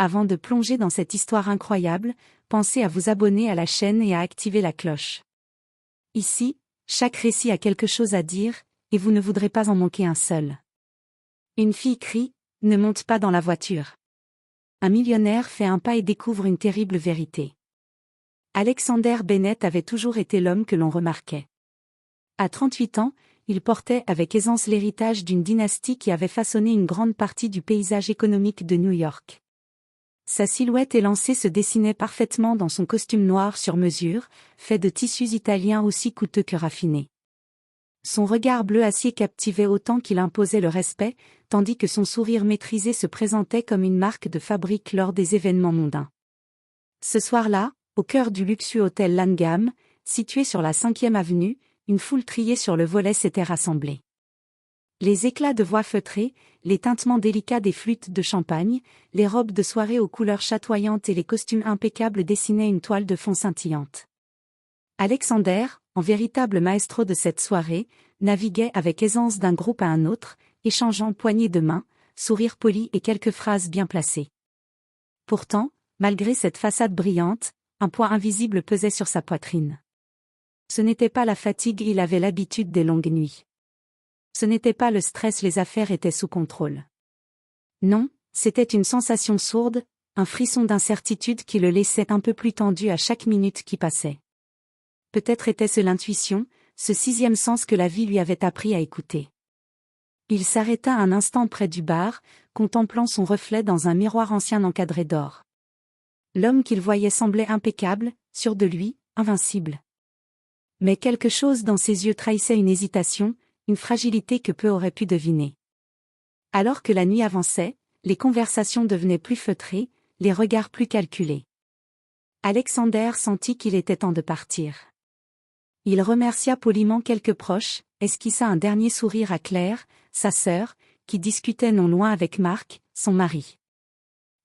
Avant de plonger dans cette histoire incroyable, pensez à vous abonner à la chaîne et à activer la cloche. Ici, chaque récit a quelque chose à dire, et vous ne voudrez pas en manquer un seul. Une fille crie « Ne monte pas dans la voiture ». Un millionnaire fait un pas et découvre une terrible vérité. Alexander Bennett avait toujours été l'homme que l'on remarquait. À 38 ans, il portait avec aisance l'héritage d'une dynastie qui avait façonné une grande partie du paysage économique de New York. Sa silhouette élancée se dessinait parfaitement dans son costume noir sur mesure, fait de tissus italiens aussi coûteux que raffinés. Son regard bleu acier captivait autant qu'il imposait le respect, tandis que son sourire maîtrisé se présentait comme une marque de fabrique lors des événements mondains. Ce soir-là, au cœur du luxueux hôtel Langham, situé sur la 5e avenue, une foule triée sur le volet s'était rassemblée. Les éclats de voix feutrées, les tintements délicats des flûtes de champagne, les robes de soirée aux couleurs chatoyantes et les costumes impeccables dessinaient une toile de fond scintillante. Alexander, en véritable maestro de cette soirée, naviguait avec aisance d'un groupe à un autre, échangeant poignées de main, sourires polis et quelques phrases bien placées. Pourtant, malgré cette façade brillante, un poids invisible pesait sur sa poitrine. Ce n'était pas la fatigue, il avait l'habitude des longues nuits. Ce n'était pas le stress, les affaires étaient sous contrôle. Non, c'était une sensation sourde, un frisson d'incertitude qui le laissait un peu plus tendu à chaque minute qui passait. Peut-être était-ce l'intuition, ce 6e sens que la vie lui avait appris à écouter. Il s'arrêta un instant près du bar, contemplant son reflet dans un miroir ancien encadré d'or. L'homme qu'il voyait semblait impeccable, sûr de lui, invincible. Mais quelque chose dans ses yeux trahissait une hésitation, une fragilité que peu auraient pu deviner. Alors que la nuit avançait, les conversations devenaient plus feutrées, les regards plus calculés. Alexander sentit qu'il était temps de partir. Il remercia poliment quelques proches, esquissa un dernier sourire à Claire, sa sœur, qui discutait non loin avec Mark, son mari.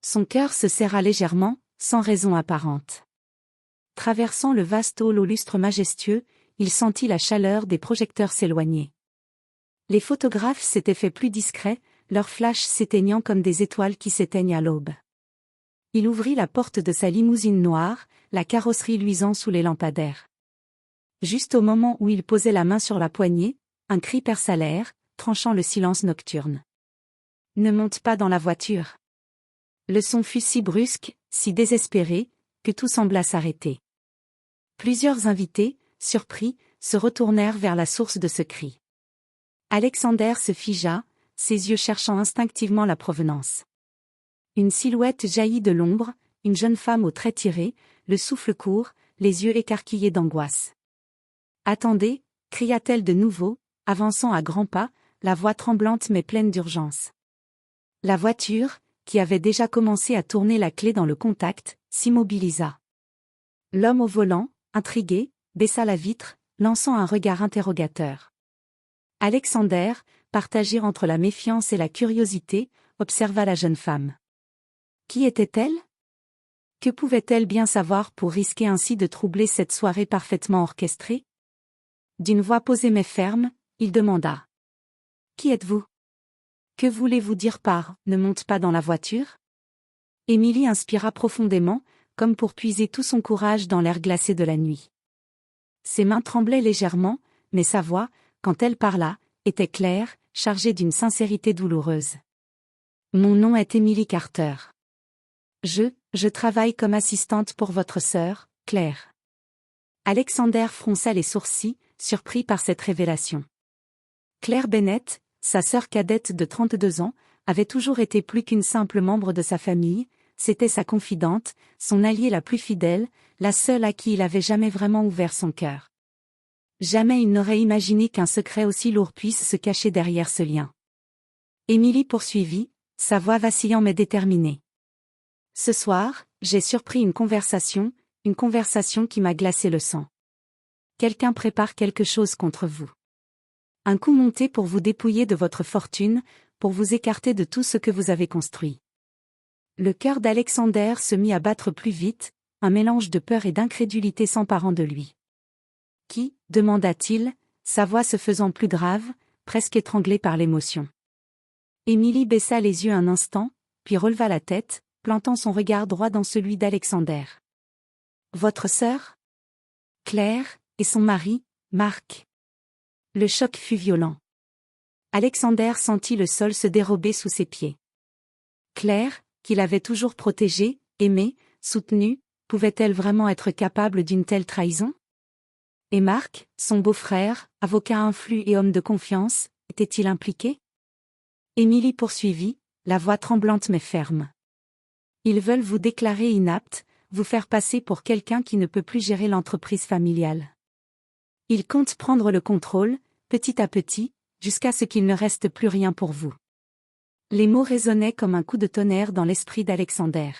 Son cœur se serra légèrement, sans raison apparente. Traversant le vaste hall au lustre majestueux, il sentit la chaleur des projecteurs s'éloigner. Les photographes s'étaient fait plus discrets, leurs flashs s'éteignant comme des étoiles qui s'éteignent à l'aube. Il ouvrit la porte de sa limousine noire, la carrosserie luisant sous les lampadaires. Juste au moment où il posait la main sur la poignée, un cri perça l'air, tranchant le silence nocturne. « Ne monte pas dans la voiture !» Le son fut si brusque, si désespéré, que tout sembla s'arrêter. Plusieurs invités, surpris, se retournèrent vers la source de ce cri. Alexander se figea, ses yeux cherchant instinctivement la provenance. Une silhouette jaillit de l'ombre, une jeune femme aux traits tirés, le souffle court, les yeux écarquillés d'angoisse. « Attendez !» cria-t-elle de nouveau, avançant à grands pas, la voix tremblante mais pleine d'urgence. La voiture, qui avait déjà commencé à tourner la clé dans le contact, s'immobilisa. L'homme au volant, intrigué, baissa la vitre, lançant un regard interrogateur. Alexander, partagé entre la méfiance et la curiosité, observa la jeune femme. Qui était-elle ? Que pouvait-elle bien savoir pour risquer ainsi de troubler cette soirée parfaitement orchestrée ? D'une voix posée mais ferme, il demanda. « Qui êtes-vous ? Que voulez-vous dire par « ne monte pas dans la voiture » ? Émilie inspira profondément, comme pour puiser tout son courage dans l'air glacé de la nuit. Ses mains tremblaient légèrement, mais sa voix, quand elle parla, était claire, chargée d'une sincérité douloureuse. « Mon nom est Emily Carter. Je travaille comme assistante pour votre sœur, Claire. » Alexander fronça les sourcils, surpris par cette révélation. Claire Bennett, sa sœur cadette de 32 ans, avait toujours été plus qu'une simple membre de sa famille, c'était sa confidente, son alliée la plus fidèle, la seule à qui il avait jamais vraiment ouvert son cœur. Jamais il n'aurait imaginé qu'un secret aussi lourd puisse se cacher derrière ce lien. Émilie poursuivit, sa voix vacillant mais déterminée. « Ce soir, j'ai surpris une conversation qui m'a glacé le sang. Quelqu'un prépare quelque chose contre vous. Un coup monté pour vous dépouiller de votre fortune, pour vous écarter de tout ce que vous avez construit. » Le cœur d'Alexander se mit à battre plus vite, un mélange de peur et d'incrédulité s'emparant de lui. « Qui ?» demanda-t-il, sa voix se faisant plus grave, presque étranglée par l'émotion. Émilie baissa les yeux un instant, puis releva la tête, plantant son regard droit dans celui d'Alexander. Votre sœur? Claire, et son mari, Marc. Le choc fut violent. Alexander sentit le sol se dérober sous ses pieds. Claire, qu'il avait toujours protégée, aimée, soutenue, pouvait-elle vraiment être capable d'une telle trahison? Et Marc, son beau-frère, avocat influent et homme de confiance, était-il impliqué? Émilie poursuivit, la voix tremblante mais ferme. Ils veulent vous déclarer inapte, vous faire passer pour quelqu'un qui ne peut plus gérer l'entreprise familiale. Ils comptent prendre le contrôle, petit à petit, jusqu'à ce qu'il ne reste plus rien pour vous. Les mots résonnaient comme un coup de tonnerre dans l'esprit d'Alexander.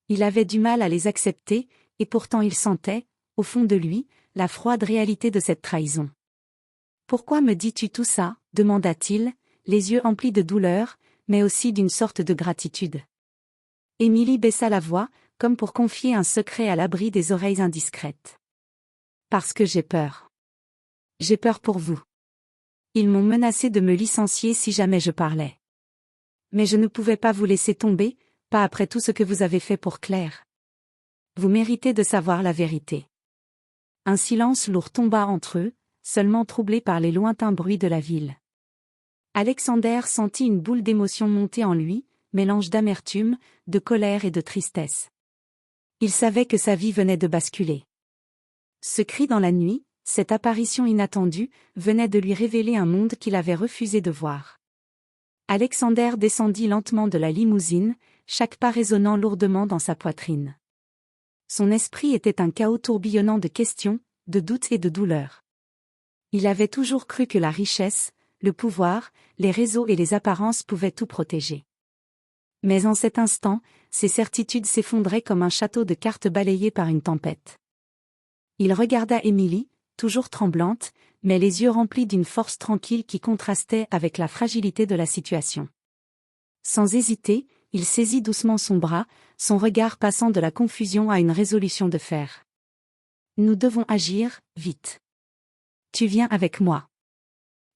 Il avait du mal à les accepter, et pourtant il sentait, au fond de lui, la froide réalité de cette trahison. « Pourquoi me dis-tu tout ça ?» demanda-t-il, les yeux emplis de douleur, mais aussi d'une sorte de gratitude. Émilie baissa la voix, comme pour confier un secret à l'abri des oreilles indiscrètes. « Parce que j'ai peur. J'ai peur pour vous. Ils m'ont menacé de me licencier si jamais je parlais. Mais je ne pouvais pas vous laisser tomber, pas après tout ce que vous avez fait pour Claire. Vous méritez de savoir la vérité. » Un silence lourd tomba entre eux, seulement troublé par les lointains bruits de la ville. Alexander sentit une boule d'émotion monter en lui, mélange d'amertume, de colère et de tristesse. Il savait que sa vie venait de basculer. Ce cri dans la nuit, cette apparition inattendue, venait de lui révéler un monde qu'il avait refusé de voir. Alexander descendit lentement de la limousine, chaque pas résonnant lourdement dans sa poitrine. Son esprit était un chaos tourbillonnant de questions, de doutes et de douleurs. Il avait toujours cru que la richesse, le pouvoir, les réseaux et les apparences pouvaient tout protéger. Mais en cet instant, ses certitudes s'effondraient comme un château de cartes balayé par une tempête. Il regarda Émilie, toujours tremblante, mais les yeux remplis d'une force tranquille qui contrastait avec la fragilité de la situation. Sans hésiter, il saisit doucement son bras, son regard passant de la confusion à une résolution de fer. « Nous devons agir, vite. Tu viens avec moi. »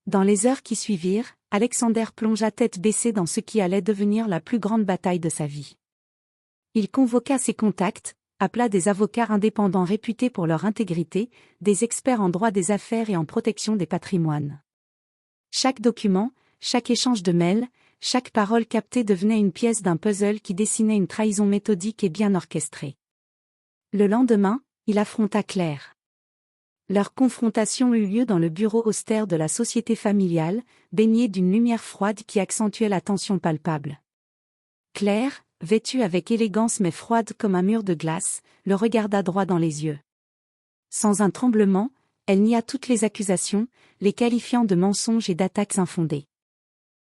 Dans les heures qui suivirent, Alexander plongea tête baissée dans ce qui allait devenir la plus grande bataille de sa vie. Il convoqua ses contacts, appela des avocats indépendants réputés pour leur intégrité, des experts en droit des affaires et en protection des patrimoines. Chaque document, chaque échange de mails, chaque parole captée devenait une pièce d'un puzzle qui dessinait une trahison méthodique et bien orchestrée. Le lendemain, il affronta Claire. Leur confrontation eut lieu dans le bureau austère de la société familiale, baigné d'une lumière froide qui accentuait la tension palpable. Claire, vêtue avec élégance mais froide comme un mur de glace, le regarda droit dans les yeux. Sans un tremblement, elle nia toutes les accusations, les qualifiant de mensonges et d'attaques infondées.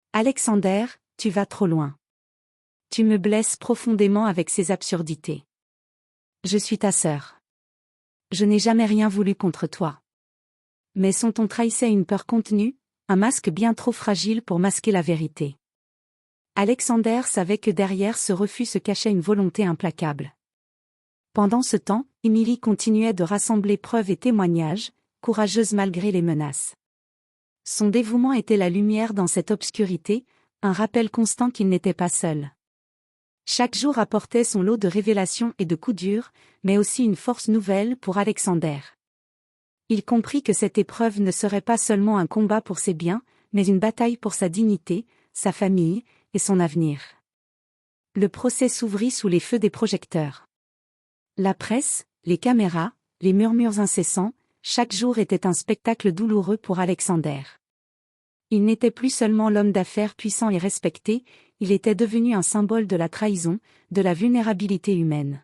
« Alexander, tu vas trop loin. Tu me blesses profondément avec ces absurdités. Je suis ta sœur. Je n'ai jamais rien voulu contre toi. Mais son ton trahissait une peur contenue, un masque bien trop fragile pour masquer la vérité. Alexander savait que derrière ce refus se cachait une volonté implacable. Pendant ce temps, Émilie continuait de rassembler preuves et témoignages, courageuse malgré les menaces. Son dévouement était la lumière dans cette obscurité, un rappel constant qu'il n'était pas seul. Chaque jour apportait son lot de révélations et de coups durs, mais aussi une force nouvelle pour Alexander. Il comprit que cette épreuve ne serait pas seulement un combat pour ses biens, mais une bataille pour sa dignité, sa famille, et son avenir. Le procès s'ouvrit sous les feux des projecteurs. La presse, les caméras, les murmures incessants, chaque jour était un spectacle douloureux pour Alexander. Il n'était plus seulement l'homme d'affaires puissant et respecté, il était devenu un symbole de la trahison, de la vulnérabilité humaine.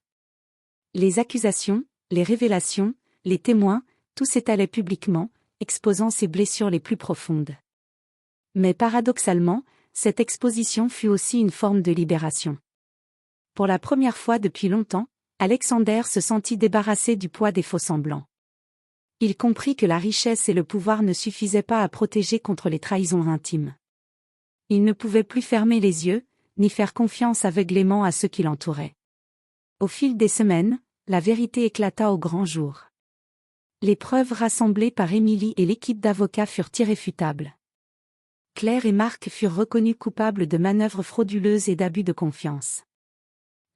Les accusations, les révélations, les témoins, tout s'étalait publiquement, exposant ses blessures les plus profondes. Mais paradoxalement, cette exposition fut aussi une forme de libération. Pour la première fois depuis longtemps, Alexander se sentit débarrassé du poids des faux-semblants. Il comprit que la richesse et le pouvoir ne suffisaient pas à protéger contre les trahisons intimes. Il ne pouvait plus fermer les yeux, ni faire confiance aveuglément à ceux qui l'entouraient. Au fil des semaines, la vérité éclata au grand jour. Les preuves rassemblées par Émilie et l'équipe d'avocats furent irréfutables. Claire et Marc furent reconnus coupables de manœuvres frauduleuses et d'abus de confiance.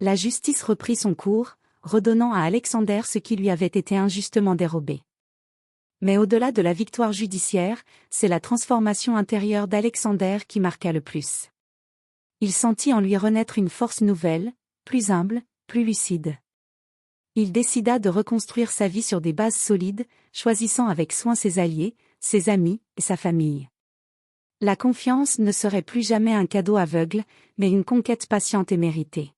La justice reprit son cours, redonnant à Alexander ce qui lui avait été injustement dérobé. Mais au-delà de la victoire judiciaire, c'est la transformation intérieure d'Alexander qui marqua le plus. Il sentit en lui renaître une force nouvelle, plus humble, plus lucide. Il décida de reconstruire sa vie sur des bases solides, choisissant avec soin ses alliés, ses amis et sa famille. La confiance ne serait plus jamais un cadeau aveugle, mais une conquête patiente et méritée.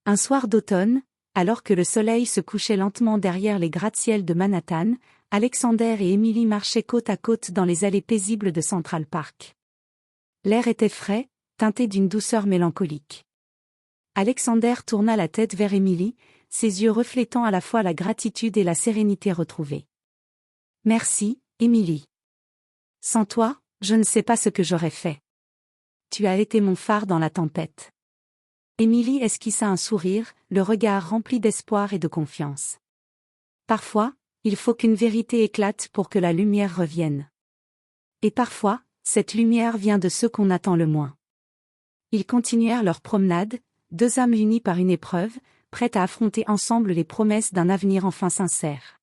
Un soir d'automne, alors que le soleil se couchait lentement derrière les gratte-ciels de Manhattan, Alexander et Emily marchaient côte à côte dans les allées paisibles de Central Park. L'air était frais, teinté d'une douceur mélancolique. Alexander tourna la tête vers Emily, ses yeux reflétant à la fois la gratitude et la sérénité retrouvée. « Merci, Emily. Sans toi, je ne sais pas ce que j'aurais fait. Tu as été mon phare dans la tempête. » Emily esquissa un sourire, le regard rempli d'espoir et de confiance. Parfois, il faut qu'une vérité éclate pour que la lumière revienne. Et parfois, cette lumière vient de ceux qu'on attend le moins. Ils continuèrent leur promenade, deux âmes unies par une épreuve, prêtes à affronter ensemble les promesses d'un avenir enfin sincère.